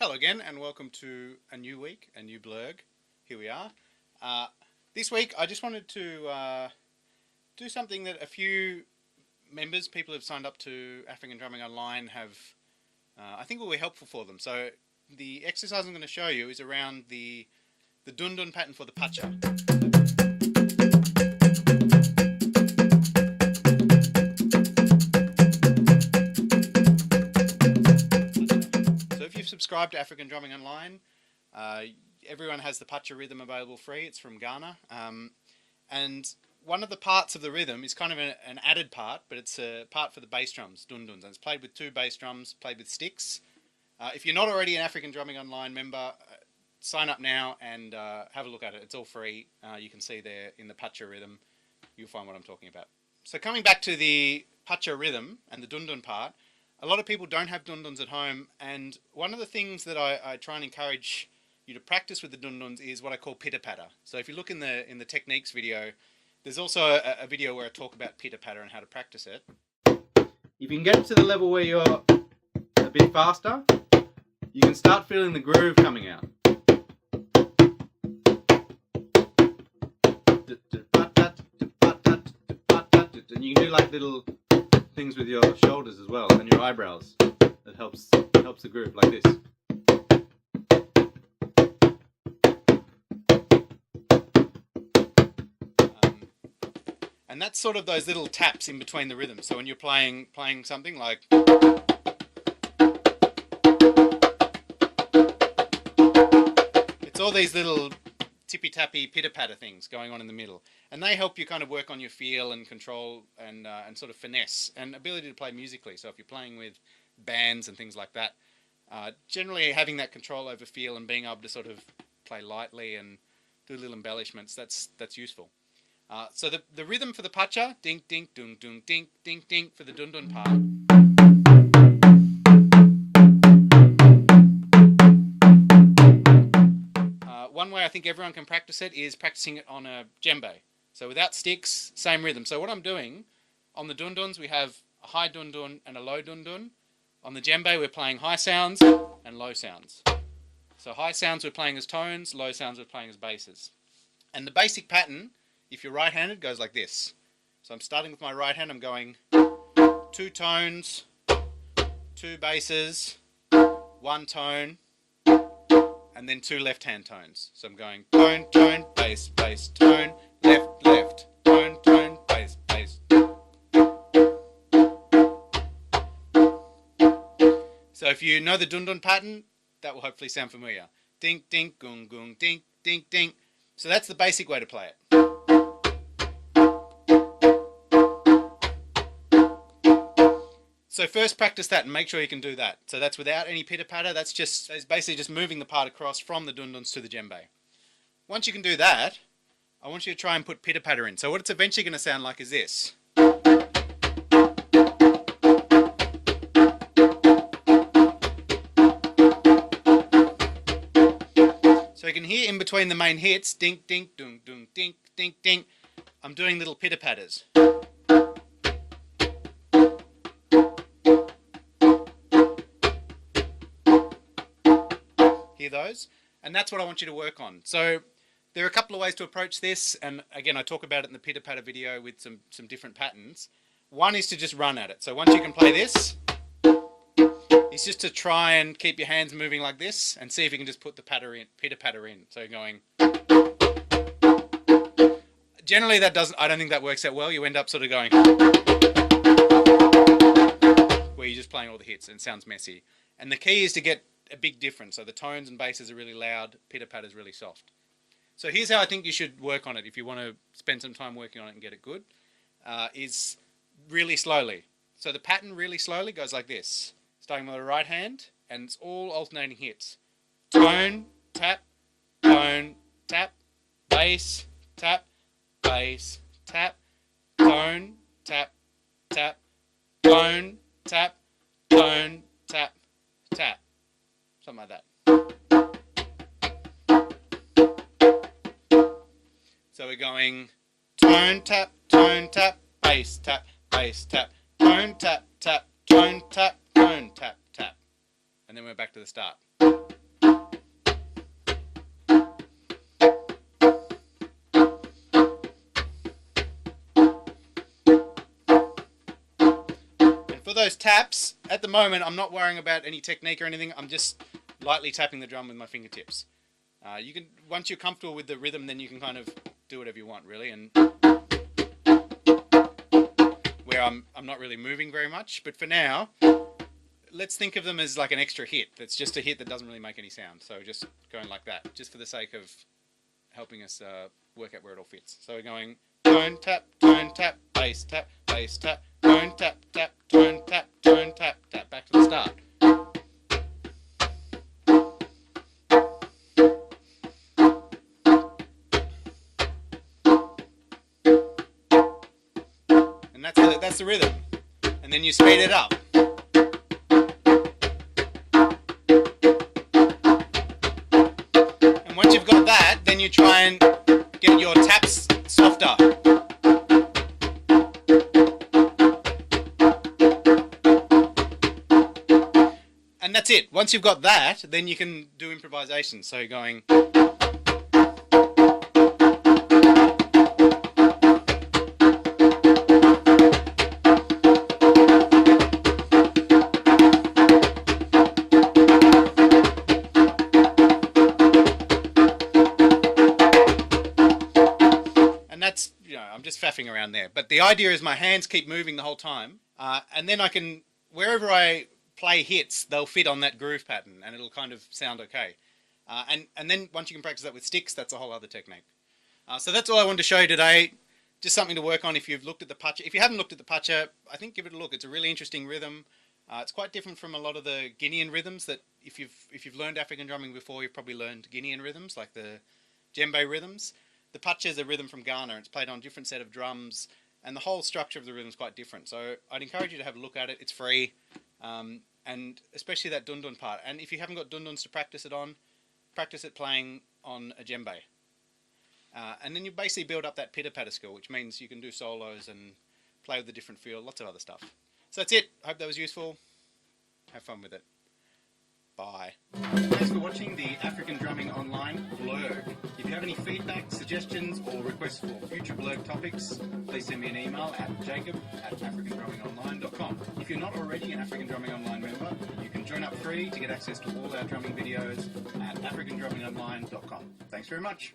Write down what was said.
Hello again and welcome to a new week, a new Blergh. Here we are. This week I just wanted to do something that a few members, people who've signed up to African Drumming Online have, I think will be helpful for them. So the exercise I'm going to show you is around the dun dun pattern for the pacha. So if you've subscribed to African Drumming Online, everyone has the pacha rhythm available free. It's from Ghana. And one of the parts of the rhythm is kind of an added part, but it's a part for the bass drums, dun duns. And it's played with two bass drums, played with sticks. If you're not already an African Drumming Online member, sign up now and have a look at it. It's all free. You can see there in the pacha rhythm, you'll find what I'm talking about. So coming back to the pacha rhythm and the dun dun part, a lot of people don't have dun duns at home, and one of the things that I try and encourage you to practice with the dun duns is what I call pitter patter. So if you look in the techniques video, there's also a video where I talk about pitter patter and how to practice it. If you can get it to the level where you're a bit faster, you can start feeling the groove coming out. And you can do like little things with your shoulders as well and your eyebrows. That helps the groove like this. And that's sort of those little taps in between the rhythms. So when you're playing something like, it's all these little tippy-tappy, pitter-patter things going on in the middle. And they help you kind of work on your feel and control and sort of finesse and ability to play musically. So if you're playing with bands and things like that, generally having that control over feel and being able to sort of play lightly and do little embellishments, that's useful. So the rhythm for the pacha, dink, dink, dung, dung, dink, dink, dink, for the dun dun part. One way I think everyone can practice it is practicing it on a djembe. So without sticks, same rhythm. So what I'm doing, on the dun duns we have a high dun dun and a low dun dun. On the djembe we're playing high sounds and low sounds. So high sounds we're playing as tones, low sounds we're playing as basses. And the basic pattern, if you're right-handed, goes like this. So I'm starting with my right hand, I'm going 2 tones, 2 basses, 1 tone, and then 2 left-hand tones. So I'm going tone, tone, bass, bass, tone, left, left, tone, tone, bass, bass. So if you know the dun dun pattern, that will hopefully sound familiar. Dink, dink, gung, gung, dink, dink, dink. So that's the basic way to play it. So first practice that and make sure you can do that. So that's without any pitter patter. That's basically just moving the part across from the dun duns to the djembe. Once you can do that, I want you to try and put pitter patter in. So what it's eventually going to sound like is this. So you can hear in between the main hits, dink, dink, dung, dung, dink, dink, dink. I'm doing little pitter patters. Hear those? And that's what I want you to work on. So there are a couple of ways to approach this, and again I talk about it in the pitter patter video with some different patterns. One is to just run at it. So once you can play this, it's just to try and keep your hands moving like this and see if you can just put the pitter patter in. So you're going. Generally I don't think that works out well. You end up sort of going where you're just playing all the hits and it sounds messy. And the key is to get a big difference. So the tones and basses are really loud, pitter patter is really soft. So here's how I think you should work on it if you want to spend some time working on it and get it good, is really slowly. So the pattern really slowly goes like this. Starting with the right hand, and it's all alternating hits. Tone, tap, bass, tap, bass, tap, tone, tap, tap, tone, tap, tone, tap, tap. Something like that. So we're going tone, tap, bass, tap, tone, tap, tap, tone, tap, tone, tap, tap. And then we're back to the start. For those taps, at the moment I'm not worrying about any technique or anything. I'm just lightly tapping the drum with my fingertips. You can, once you're comfortable with the rhythm, then you can kind of do whatever you want, really. And where I'm not really moving very much, but for now, let's think of them as like an extra hit. That's just a hit that doesn't really make any sound. So just going like that, just for the sake of helping us work out where it all fits. So we're going tone tap, bass tap, tone tap, tone tap, tone tap, tap. Back to the start. And that's the rhythm. And then you speed it up. And once you've got that, then you try and get your taps softer. And that's it. Once you've got that, then you can do improvisation. So going... That's, you know, I'm just faffing around there. But the idea is my hands keep moving the whole time. And then I can, wherever I play hits, they'll fit on that groove pattern and it'll kind of sound okay. And then once you can practice that with sticks, that's a whole other technique. So that's all I wanted to show you today. Just something to work on if you've looked at the Kpatsia. If you haven't looked at the Kpatsia, I think give it a look. It's a really interesting rhythm. It's quite different from a lot of the Guinean rhythms that if you've learned African drumming before, you've probably learned Guinean rhythms like the Djembe rhythms. The Kpatsia is a rhythm from Ghana. It's played on a different set of drums, and the whole structure of the rhythm is quite different. So I'd encourage you to have a look at it. It's free, and especially that dundun part. And if you haven't got dunduns to practice it on, practice it playing on a djembe. And then you basically build up that pitter-patter skill, which means you can do solos and play with a different feel, lots of other stuff. So that's it. Hope that was useful. Have fun with it. Bye. Thanks for watching the African Drumming Online Blergh. If you have any feedback, suggestions or requests for future Blergh topics, please send me an email at jacob@africandrummingonline.com. If you're not already an African Drumming Online member, you can join up free to get access to all our drumming videos at africandrummingonline.com. Thanks very much.